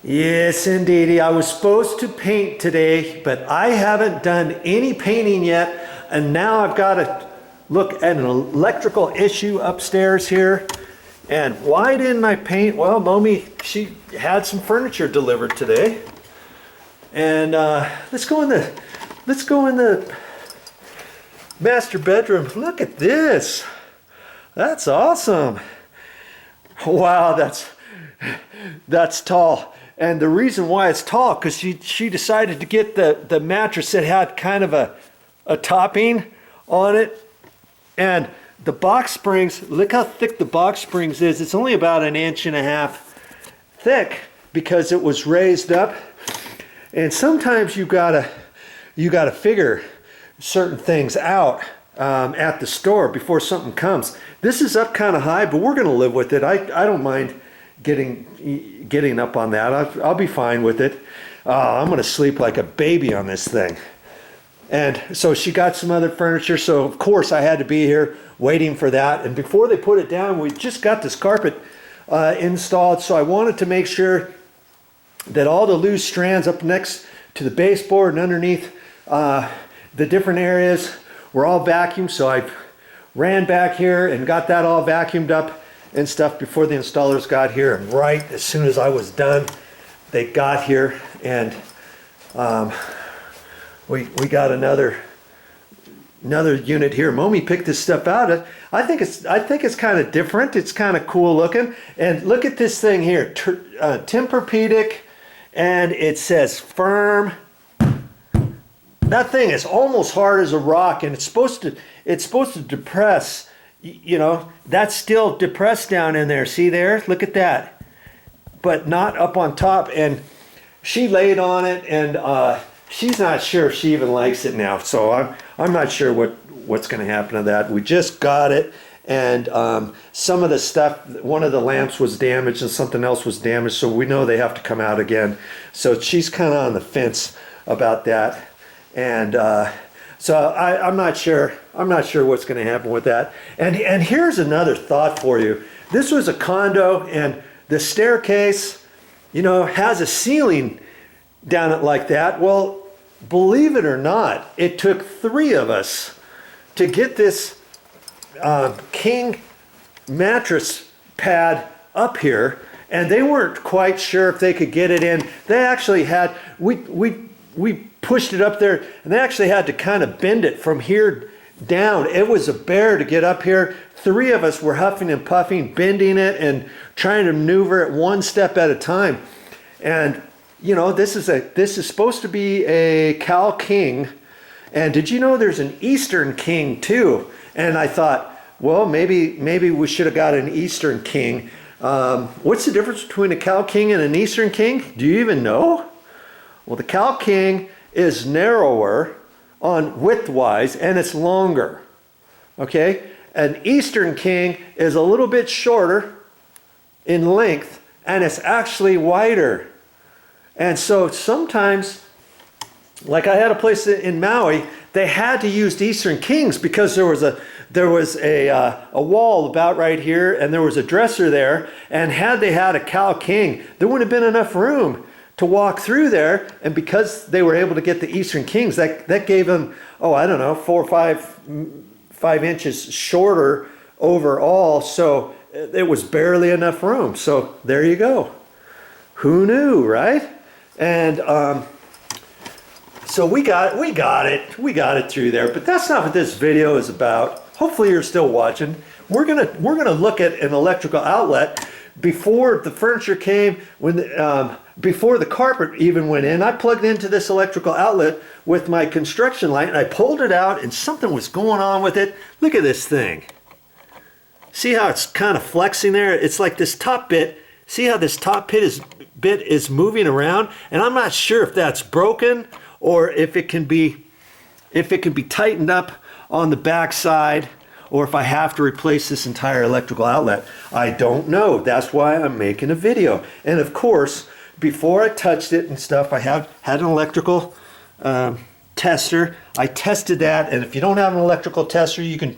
Yes, indeedy. I was supposed to paint today, but I haven't done any painting yet. And now I've got to look at an electrical issue upstairs here. And why didn't I paint? Well, Momi, she had some furniture delivered today. And let's go in the master bedroom. Look at this. That's awesome. Wow, that's tall. And the reason why it's tall, because she decided to get the mattress that had kind of a topping on it. And the box springs, look how thick the box springs is. It's only about 1.5 inches thick because it was raised up. And sometimes you gotta figure certain things out at the store before something comes. This is up kind of high, but we're gonna live with it. I don't mind getting up on that. I'll be fine with it. I'm gonna sleep like a baby on this thing. And so she got some other furniture, so of course I had to be here waiting for that. And before they put it down, we just got this carpet installed, so I wanted to make sure that all the loose strands up next to the baseboard and underneath the different areas were all vacuumed. So I ran back here and got that all vacuumed up and stuff before the installers got here. And right as soon as I was done, they got here, and we got another unit here. Momi picked this stuff out. I think it's kind of different. It's kind of cool looking. And look at this thing here, Tempur-Pedic, and it says firm. That thing is almost hard as a rock, and it's supposed to depress. You know, that's still depressed down in there. See there? Look at that. But not up on top. And she laid on it, and she's not sure if she even likes it now. So I'm not sure what's going to happen to that. We just got it, and some of the stuff, one of the lamps was damaged and something else was damaged, so we know they have to come out again. So she's kind of on the fence about that. And so I'm not sure. I'm not sure what's going to happen with that. And here's another thought for you. This was a condo, and the staircase, you know, has a ceiling down it like that. Well, believe it or not, it took 3 of us to get this king mattress pad up here, and they weren't quite sure if they could get it in. They actually had, we pushed it up there, and they actually had to kind of bend it from here down. It was a bear to get up here. 3 of us were huffing and puffing, bending it and trying to maneuver it one step at a time. And you know, this is supposed to be a Cal King. And did you know there's an Eastern King too? And I thought, well, maybe we should have got an Eastern King. What's the difference between a Cal King and an Eastern King? Do you even know? Well, the Cal King is narrower on widthwise, and it's longer. Okay? An Eastern King is a little bit shorter in length, and it's actually wider. And so sometimes, like I had a place in Maui, they had to use Eastern Kings because there was a wall about right here, and there was a dresser there. And had they had a Cal King, there wouldn't have been enough room to walk through there. And because they were able to get the Eastern Kings, that gave them, oh, I don't know, 4 or 5 inches shorter overall. So it was barely enough room. So there you go. Who knew, right? And so we got it through there. But that's not what this video is about. Hopefully you're still watching. We're gonna look at an electrical outlet. Before the furniture came, before the carpet even went in, I plugged into this electrical outlet with my construction light, and I pulled it out, and something was going on with it. Look at this thing. See how it's kind of flexing there? It's like this top bit. See how this top bit is moving around? And I'm not sure if that's broken or if it can be tightened up on the back side, or if I have to replace this entire electrical outlet. I don't know. That's why I'm making a video. And of course, before I touched it and stuff, I had an electrical tester. I tested that, and if you don't have an electrical tester, you can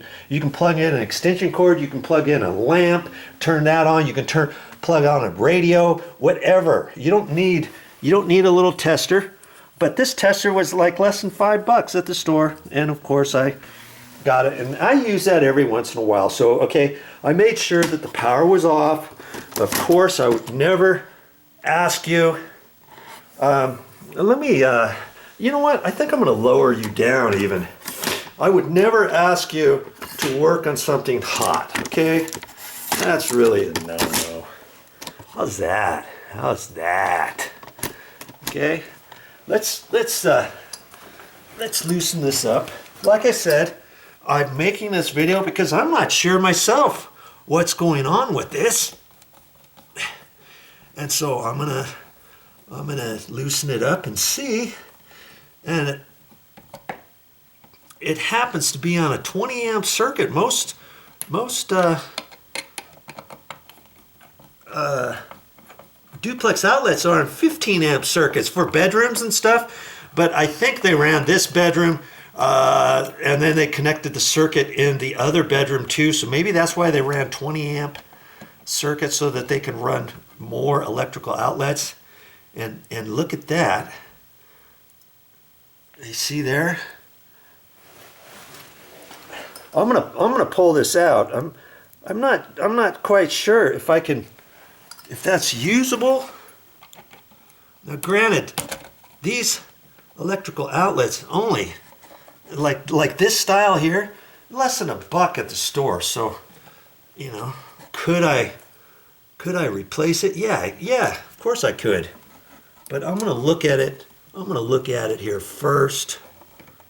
plug in an extension cord, you can plug in a lamp, turn that on, you can plug on a radio, whatever. You don't need a little tester. But this tester was like less than $5 at the store, and of course I got it, and I use that every once in a while. So okay, I made sure that the power was off. Of course, I would never ask you. Let me. You know what? I think I'm going to lower you down even. I would never ask you to work on something hot. Okay, that's really a no-no. How's that? How's that? Okay. Let's loosen this up. Like I said, I'm making this video because I'm not sure myself what's going on with this, and so I'm gonna loosen it up and see. And it happens to be on a 20 amp circuit. Most duplex outlets are on 15 amp circuits for bedrooms and stuff, but I think they ran this bedroom and then they connected the circuit in the other bedroom too, so maybe that's why they ran 20 amp circuits, so that they can run more electrical outlets. And look at that. You see there? I'm gonna pull this out. I'm not quite sure if that's usable. Now granted, these electrical outlets only, like this style here, less than $1 at the store. So, you know, could I replace it? Yeah, of course I could. But I'm gonna look at it. I'm gonna look at it here first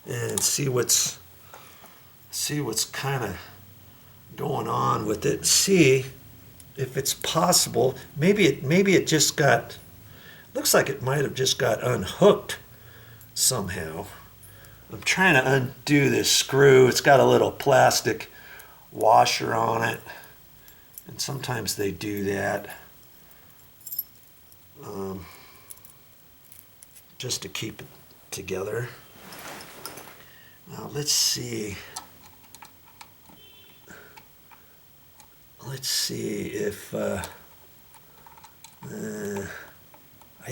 and see what's kind of going on with it. See if it's possible. Maybe it just got, looks like it might have just got unhooked somehow. I'm trying to undo this screw. It's got a little plastic washer on it, and sometimes they do that just to keep it together. Now let's see. Let's see if, I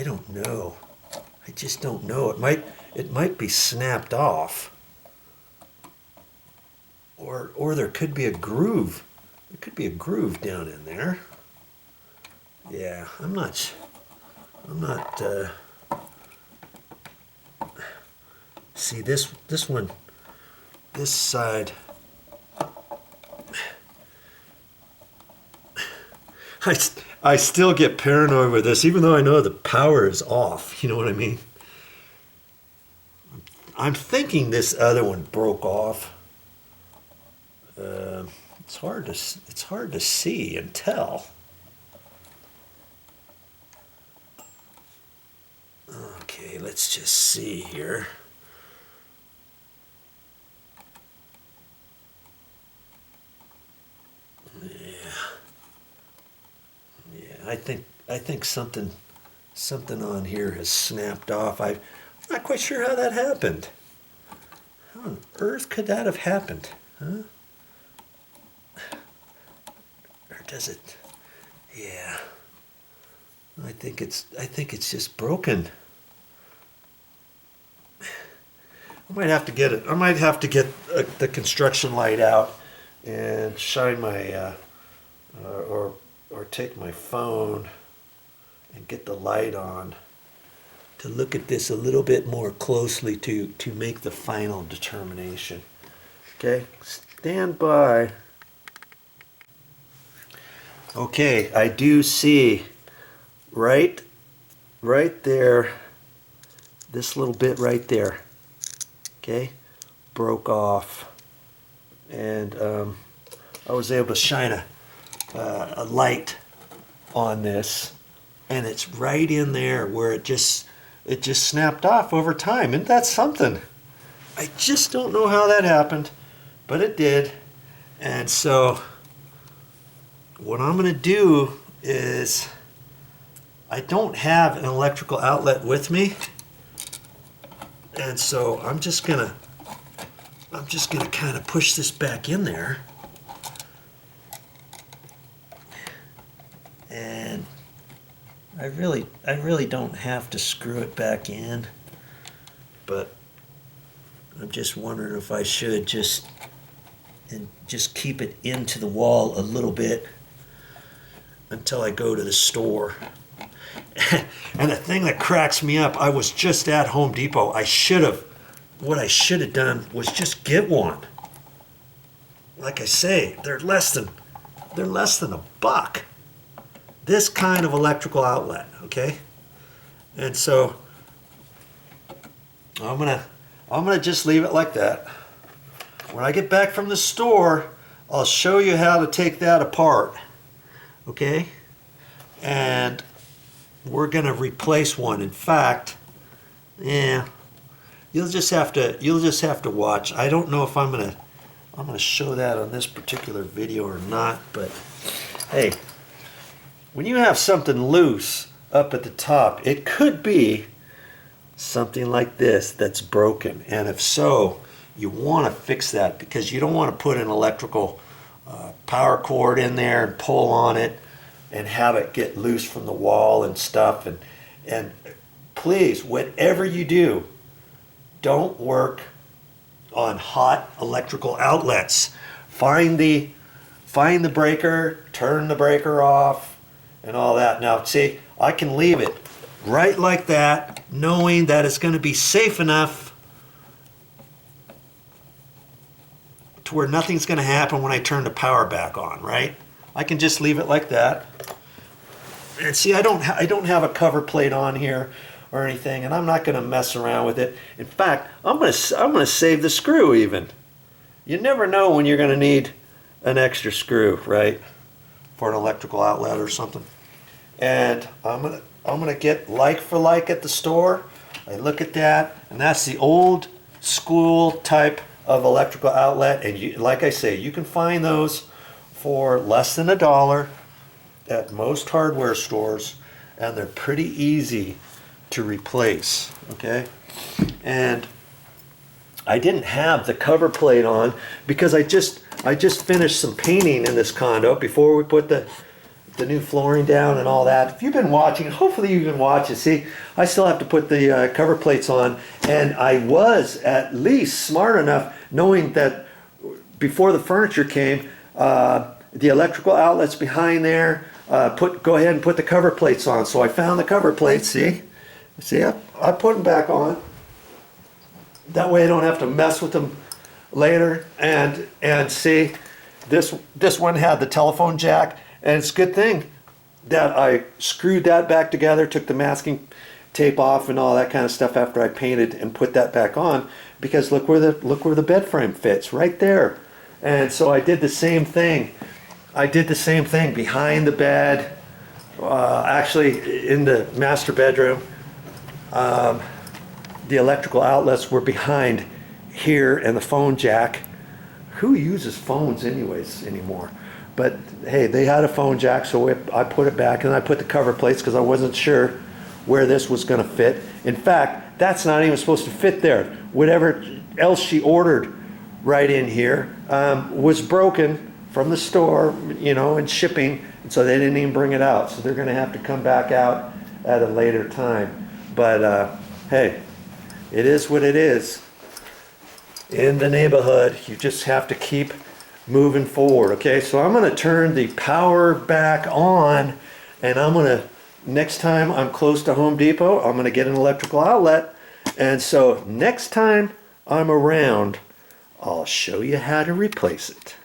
don't know. I just don't know. It might be snapped off. Or there could be a groove. There could be a groove down in there. Yeah, I'm not, see this one, this side, I still get paranoid with this, even though I know the power is off. You know what I mean? I'm thinking this other one broke off. It's hard to see and tell. Okay, let's just see here. I think something on here has snapped off. I'm not quite sure how that happened. How on earth could that have happened? Huh? Or does it? Yeah. I think it's just broken. I might have to get it. I might have to get the construction light out and shine my or take my phone and get the light on to look at this a little bit more closely to make the final determination. Okay, stand by. Okay, I do see right there, this little bit right there, okay, broke off, and I was able to shine a light on this, and it's right in there where it just snapped off over time. And that's something. I just don't know how that happened, but it did. And so what I'm going to do is, I don't have an electrical outlet with me, and so I'm just gonna kind of push this back in there, and I really don't have to screw it back in, but I'm just wondering if I should just keep it into the wall a little bit until I go to the store. And the thing that cracks me up, I was just at Home Depot. What I should have done was just get one. Like I say, they're less than $1. This kind of electrical outlet, okay? And so I'm gonna just leave it like that. When I get back from the store, I'll show you how to take that apart, okay? And we're gonna replace one. In fact, yeah, you'll just have to watch. I don't know if I'm gonna show that on this particular video or not, but hey, when you have something loose up at the top, it could be something like this that's broken, and if so, you want to fix that because you don't want to put an electrical power cord in there and pull on it and have it get loose from the wall and stuff. And please, whatever you do, don't work on hot electrical outlets. Find the breaker, turn the breaker off, and all that. Now, see, I can leave it right like that, knowing that it's going to be safe enough to where nothing's going to happen when I turn the power back on, right? I can just leave it like that. And see, I don't have a cover plate on here or anything, and I'm not going to mess around with it. In fact, I'm going to save the screw even. You never know when you're going to need an extra screw, right? For an electrical outlet or something. And I'm gonna get like for like at the store. I look at that, and that's the old school type of electrical outlet. And like I say, you can find those for less than $1 at most hardware stores, and they're pretty easy to replace. Okay, and I didn't have the cover plate on because I just finished some painting in this condo before we put the new flooring down and all that. If you've been watching, hopefully you've been watching. See, I still have to put the cover plates on, and I was at least smart enough knowing that before the furniture came, the electrical outlets behind there, go ahead and put the cover plates on. So I found the cover plates, see, I put them back on. That way I don't have to mess with them later. And see, this one had the telephone jack, and it's a good thing that I screwed that back together, took the masking tape off and all that kind of stuff after I painted, and put that back on, because look where the bed frame fits, right there. And so I did the same thing. Behind the bed, actually in the master bedroom. The electrical outlets were behind here, and the phone jack. Who uses phones anyways anymore? But hey, they had a phone jack, so I put it back, and I put the cover plates because I wasn't sure where this was going to fit. In fact, that's not even supposed to fit there. Whatever else she ordered right in here was broken from the store, and shipping, and so they didn't even bring it out. So they're going to have to come back out at a later time. But hey, it is what it is. In the neighborhood, you just have to keep moving forward. Okay, so I'm going to turn the power back on, and next time I'm close to Home Depot, I'm going to get an electrical outlet. And so next time I'm around, I'll show you how to replace it.